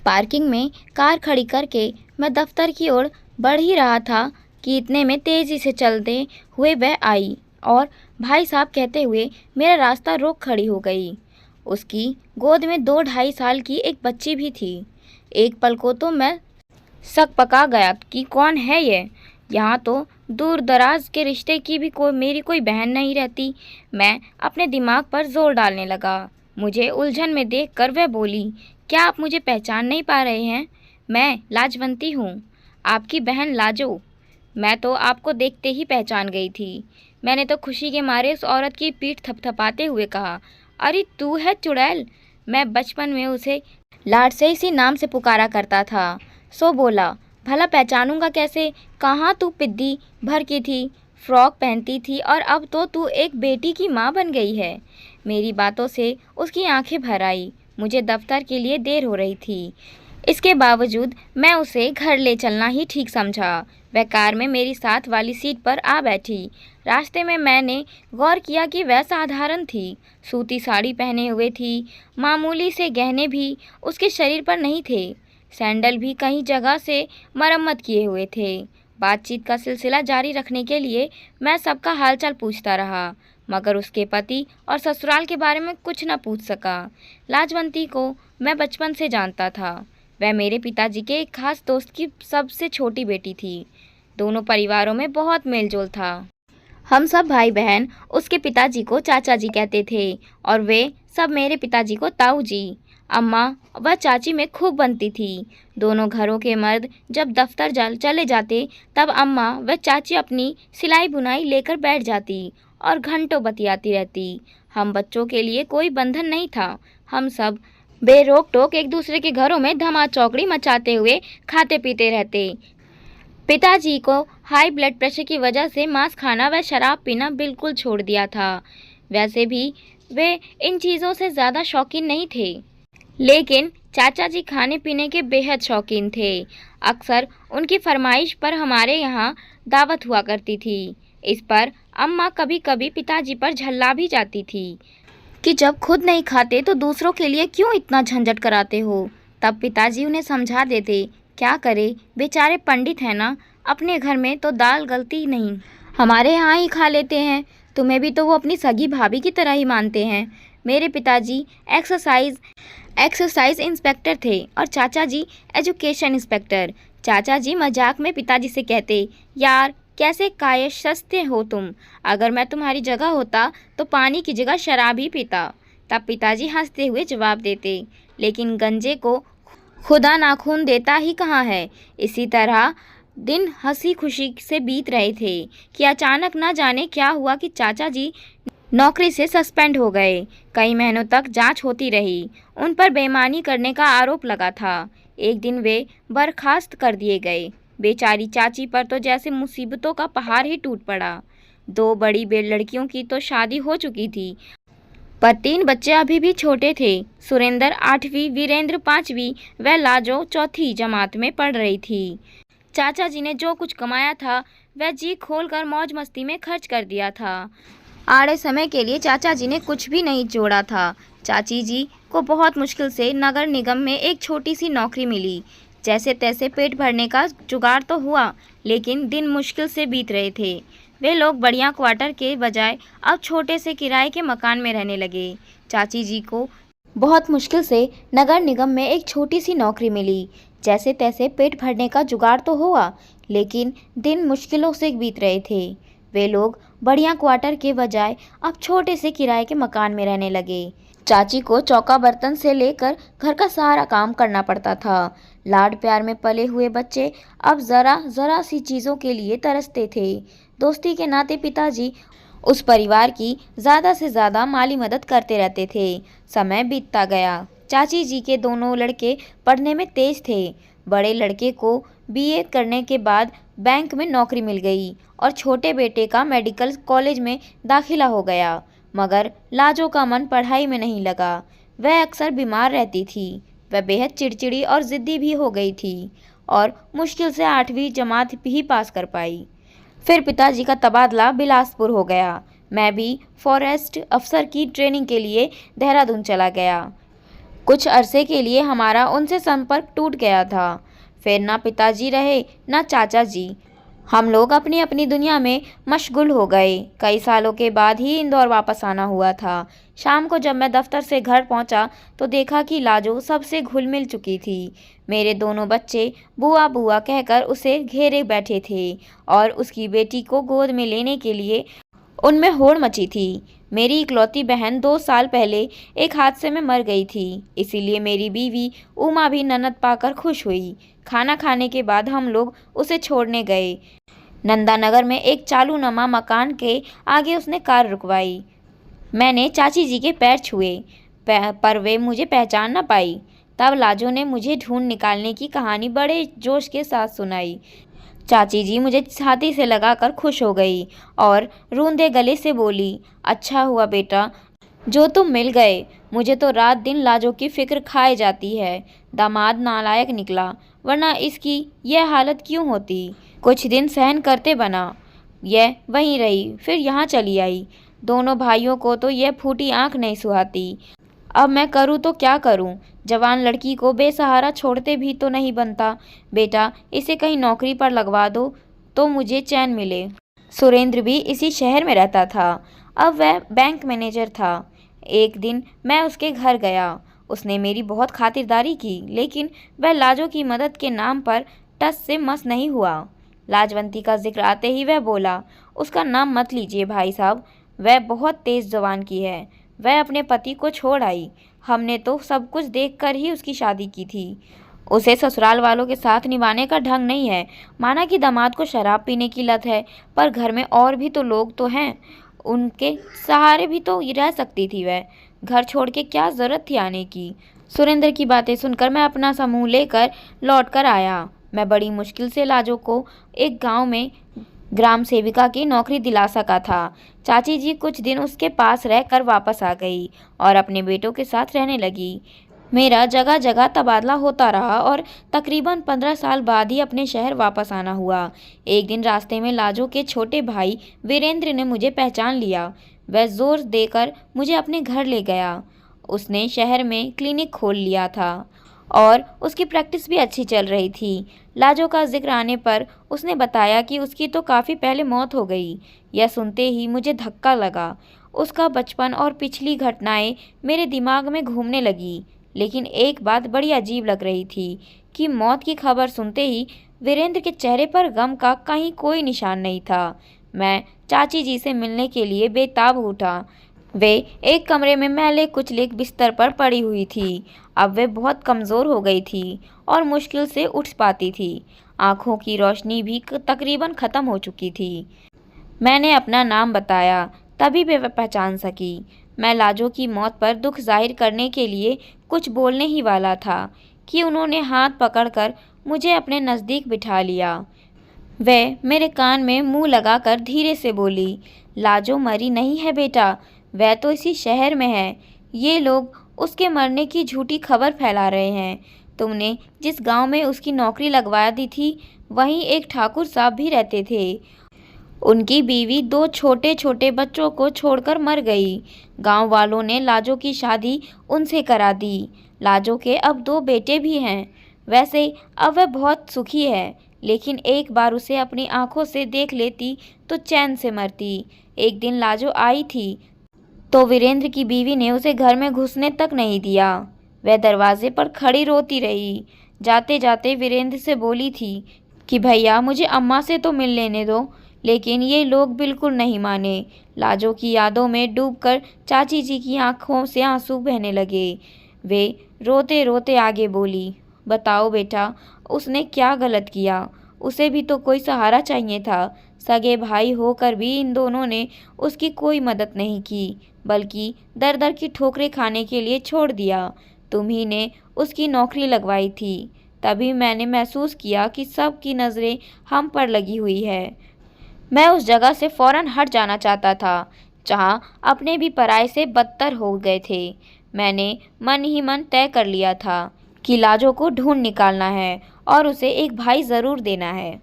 Parking में car खड़ी करके मैं दफ्तर की ओर बढ़ ही रहा था कि इतने में तेज़ी से चलते हुए वह आई और भाई साहब कहते हुए मेरा रास्ता रोक खड़ी हो गई। उसकी गोद में 2-2.5 साल की एक बच्ची भी थी। एक पल को तो मैं शक पका गया कि कौन है ये। यहाँ तो दूर दराज के रिश्ते की भी मेरी कोई बहन नहीं रहती। मैं अपने दिमाग पर जोर डालने लगा। मुझे उलझन में देखकर वह बोली, क्या आप मुझे पहचान नहीं पा रहे हैं? मैं लाजवंती हूँ, आपकी बहन लाजो। मैं तो आपको देखते ही पहचान गई थी। मैंने तो खुशी के मारे उस औरत की पीठ थपथपाते हुए कहा, अरे तू है चुड़ैल। मैं बचपन में उसे लाड से इसी नाम से पुकारा करता था। सो बोला, भला पहचानूंगा कैसे? कहाँ तू पिद्दी भर की थी, फ्रॉक पहनती थी और अब तो तू एक बेटी की माँ बन गई है। मेरी बातों से उसकी आंखें भर आई। मुझे दफ्तर के लिए देर हो रही थी। इसके बावजूद मैं उसे घर ले चलना ही ठीक समझा। वह कार में मेरी साथ वाली सीट पर आ बैठी। रास्ते में मैंने गौर किया कि वह साधारण थी। सूती साड़ी पहने हुए थी। मामूली से गहने भी उसके शरीर पर नहीं थे। सैंडल भी कई जगह से मरम्मत किए हुए थे। बातचीत का सिलसिला जारी रखने के लिए मैं सबका हालचाल पूछता रहा, मगर उसके पति और ससुराल के बारे में कुछ न पूछ सका। लाजवंती को मैं बचपन से जानता था। वह मेरे पिताजी के एक खास दोस्त की सबसे छोटी बेटी थी। दोनों परिवारों में बहुत मेलजोल था। हम सब भाई बहन उसके पिताजी को चाचा जी कहते थे और वे सब मेरे पिताजी को ताऊ जी। अम्मा व चाची में खूब बनती थी। दोनों घरों के मर्द जब दफ्तर चले जाते तब अम्मा व चाची अपनी सिलाई बुनाई लेकर बैठ जाती और घंटों बतियाती रहती। हम बच्चों के लिए कोई बंधन नहीं था। हम सब बेरोक टोक एक दूसरे के घरों में धमा चौकड़ी मचाते हुए खाते पीते रहते। पिताजी को हाई ब्लड प्रेशर की वजह से मांस खाना व शराब पीना बिल्कुल छोड़ दिया था। वैसे भी वे इन चीज़ों से ज़्यादा शौकीन नहीं थे, लेकिन चाचा जी खाने पीने के बेहद शौकीन थे। अक्सर उनकी फरमाइश पर हमारे यहाँ दावत हुआ करती थी। इस पर अम्मा कभी कभी पिताजी पर झल्ला भी जाती थी कि जब खुद नहीं खाते तो दूसरों के लिए क्यों इतना झंझट कराते हो। तब पिताजी उन्हें समझा देते, क्या करे, बेचारे पंडित हैं ना, अपने घर में तो दाल गलती नहीं, हमारे यहाँ ही खा लेते हैं। तुम्हें भी तो वो अपनी सगी भाभी की तरह ही मानते हैं। मेरे पिताजी एक्सरसाइज इंस्पेक्टर थे और चाचा जी एजुकेशन इंस्पेक्टर। चाचा जी मजाक में पिताजी से कहते, यार कैसे कायस्थ हो तुम, अगर मैं तुम्हारी जगह होता तो पानी की जगह शराब ही पीता। तब पिताजी हंसते हुए जवाब देते, लेकिन गंजे को खुदा नाखून देता ही कहाँ है। इसी तरह दिन हंसी खुशी से बीत रहे थे कि अचानक ना जाने क्या हुआ कि चाचा जी नौकरी से सस्पेंड हो गए। कई महीनों तक जांच होती रही। उन पर बेईमानी करने का आरोप लगा था। एक दिन वे बर्खास्त कर दिए गए। बेचारी चाची पर तो जैसे मुसीबतों का पहाड़ ही टूट पड़ा। 2 बड़ी लड़कियों की तो शादी हो चुकी थी, पर 3 बच्चे अभी भी छोटे थे। सुरेंद्र 8वीं, वीरेंद्र 5वीं व लाजो 4थी जमात में पढ़ रही थी। चाचा जी ने जो कुछ कमाया था वह जी खोलकर मौज मस्ती में खर्च कर दिया था। आड़े समय के लिए चाचा जी ने कुछ भी नहीं जोड़ा था। चाची जी को बहुत मुश्किल से नगर निगम में एक छोटी सी नौकरी मिली। जैसे तैसे पेट भरने का जुगाड़ तो हुआ, लेकिन दिन मुश्किल से बीत रहे थे। वे लोग बढ़िया क्वार्टर के बजाय अब छोटे से किराए के मकान में रहने लगे। चाची जी को बहुत मुश्किल से नगर निगम में एक छोटी सी नौकरी मिली। जैसे तैसे पेट भरने का जुगाड़ तो हुआ, लेकिन दिन मुश्किलों से बीत रहे थे। वे लोग बढ़िया क्वार्टर के बजाय अब छोटे से किराए के मकान में रहने लगे। चाची को चौका बर्तन से लेकर घर का सारा काम करना पड़ता था। लाड प्यार में पले हुए बच्चे अब ज़रा सी चीज़ों के लिए तरसते थे। दोस्ती के नाते पिताजी उस परिवार की ज़्यादा से ज़्यादा माली मदद करते रहते थे। समय बीतता गया। चाची जी के दोनों लड़के पढ़ने में तेज थे। बड़े लड़के को बीए करने के बाद बैंक में नौकरी मिल गई और छोटे बेटे का मेडिकल कॉलेज में दाखिला हो गया। मगर लाजो का मन पढ़ाई में नहीं लगा। वह अक्सर बीमार रहती थी। वह बेहद चिड़चिड़ी और ज़िद्दी भी हो गई थी और मुश्किल से 8वीं जमात ही पास कर पाई। फिर पिताजी का तबादला बिलासपुर हो गया। मैं भी फॉरेस्ट अफसर की ट्रेनिंग के लिए देहरादून चला गया। कुछ अरसे के लिए हमारा उनसे संपर्क टूट गया था। फिर ना पिताजी रहे ना चाचा जी। हम लोग अपनी अपनी दुनिया में मशगूल हो गए। कई सालों के बाद ही इंदौर वापस आना हुआ था। शाम को जब मैं दफ्तर से घर पहुंचा तो देखा कि लाजो सबसे घुल मिल चुकी थी। मेरे दोनों बच्चे बुआ बुआ कहकर उसे घेरे बैठे थे और उसकी बेटी को गोद में लेने के लिए उनमें होड़ मची थी। मेरी इकलौती बहन 2 साल पहले एक हादसे में मर गई थी, इसीलिए मेरी बीवी उमा भी ननद पाकर खुश हुई। खाना खाने के बाद हम लोग उसे छोड़ने गए। नंदानगर में एक चालूनुमा मकान के आगे उसने कार रुकवाई। मैंने चाची जी के पैर छुए, पर वे मुझे पहचान न पाई। तब लाजो ने मुझे ढूंढ निकालने की कहानी बड़े जोश के साथ सुनाई। चाची जी मुझे छाती से लगाकर खुश हो गई और रूंधे गले से बोली, अच्छा हुआ बेटा जो तुम मिल गए। मुझे तो रात दिन लाजो की फिक्र खाए जाती है। दामाद नालायक निकला, वरना इसकी यह हालत क्यों होती। कुछ दिन सहन करते बना, यह वहीं रही, फिर यहाँ चली आई। दोनों भाइयों को तो यह फूटी आंख नहीं सुहाती। अब मैं करूँ तो क्या करूँ। जवान लड़की को बेसहारा छोड़ते भी तो नहीं बनता। बेटा इसे कहीं नौकरी पर लगवा दो तो मुझे चैन मिले। सुरेंद्र भी इसी शहर में रहता था। अब वह बैंक मैनेजर था। एक दिन मैं उसके घर गया। उसने मेरी बहुत खातिरदारी की, लेकिन वह लाजो की मदद के नाम पर टस से मस नहीं हुआ। लाजवंती का जिक्र आते ही वह बोला, उसका नाम मत लीजिए भाई साहब, वह बहुत तेज जबान की है। वह अपने पति को छोड़ आई। हमने तो सब कुछ देखकर ही उसकी शादी की थी। उसे ससुराल वालों के साथ निभाने का ढंग नहीं है। माना कि दामाद को शराब पीने की लत है, पर घर में और भी तो लोग तो हैं, उनके सहारे भी तो रह सकती थी वह। घर छोड़ के क्या जरूरत थी आने की। सुरेंद्र की बातें सुनकर मैं अपना समूह लेकर लौट कर आया। मैं बड़ी मुश्किल से लाजो को एक गांव में ग्राम सेविका की नौकरी दिला सका था। चाची जी कुछ दिन उसके पास रहकर वापस आ गई और अपने बेटों के साथ रहने लगी। मेरा जगह जगह तबादला होता रहा और तकरीबन 15 साल बाद ही अपने शहर वापस आना हुआ। एक दिन रास्ते में लाजो के छोटे भाई वीरेंद्र ने मुझे पहचान लिया। वह जोर देकर मुझे अपने घर ले गया। उसने शहर में क्लिनिक खोल लिया था और उसकी प्रैक्टिस भी अच्छी चल रही थी। लाजो का जिक्र आने पर उसने बताया कि उसकी तो काफ़ी पहले मौत हो गई। यह सुनते ही मुझे धक्का लगा। उसका बचपन और पिछली घटनाएं मेरे दिमाग में घूमने लगी। लेकिन एक बात बड़ी अजीब लग रही थी कि मौत की खबर सुनते ही वीरेंद्र के चेहरे पर गम का कहीं कोई निशान नहीं था। मैं चाची जी से मिलने के लिए बेताब उठा। वे एक कमरे में मैले कुचले बिस्तर पर पड़ी हुई थी। अब वे बहुत कमज़ोर हो गई थी और मुश्किल से उठ पाती थी। आँखों की रोशनी भी तकरीबन ख़त्म हो चुकी थी। मैंने अपना नाम बताया, तभी वे पहचान सकी। मैं लाजो की मौत पर दुख जाहिर करने के लिए कुछ बोलने ही वाला था कि उन्होंने हाथ पकड़कर मुझे अपने नज़दीक बिठा लिया। वह मेरे कान में मुंह लगाकर धीरे से बोली, लाजो मरी नहीं है बेटा, वह तो इसी शहर में है। ये लोग उसके मरने की झूठी खबर फैला रहे हैं। तुमने जिस गांव में उसकी नौकरी लगवा दी थी, वहीं एक ठाकुर साहब भी रहते थे। उनकी बीवी 2 छोटे छोटे बच्चों को छोड़कर मर गई। गांव वालों ने लाजो की शादी उनसे करा दी। लाजो के अब 2 बेटे भी हैं। वैसे अब वह बहुत सुखी है, लेकिन एक बार उसे अपनी आंखों से देख लेती तो चैन से मरती। एक दिन लाजो आई थी तो वीरेंद्र की बीवी ने उसे घर में घुसने तक नहीं दिया। वह दरवाजे पर खड़ी रोती रही। जाते जाते वीरेंद्र से बोली थी कि भैया मुझे अम्मा से तो मिल लेने दो, लेकिन ये लोग बिल्कुल नहीं माने। लाजो की यादों में डूबकर चाची जी की आंखों से आंसू बहने लगे। वे रोते रोते आगे बोली, बताओ बेटा, उसने क्या गलत किया। उसे भी तो कोई सहारा चाहिए था। सगे भाई होकर भी इन दोनों ने उसकी कोई मदद नहीं की, बल्कि दर दर की ठोकरें खाने के लिए छोड़ दिया। तुम्ही ने उसकी नौकरी लगवाई थी। तभी मैंने महसूस किया कि सबकी नज़रें हम पर लगी हुई है। मैं उस जगह से फौरन हट जाना चाहता था, जहाँ अपने भी पराये से बदतर हो गए थे। मैंने मन ही मन तय कर लिया था कि लाजो को ढूंढ निकालना है और उसे एक भाई ज़रूर देना है।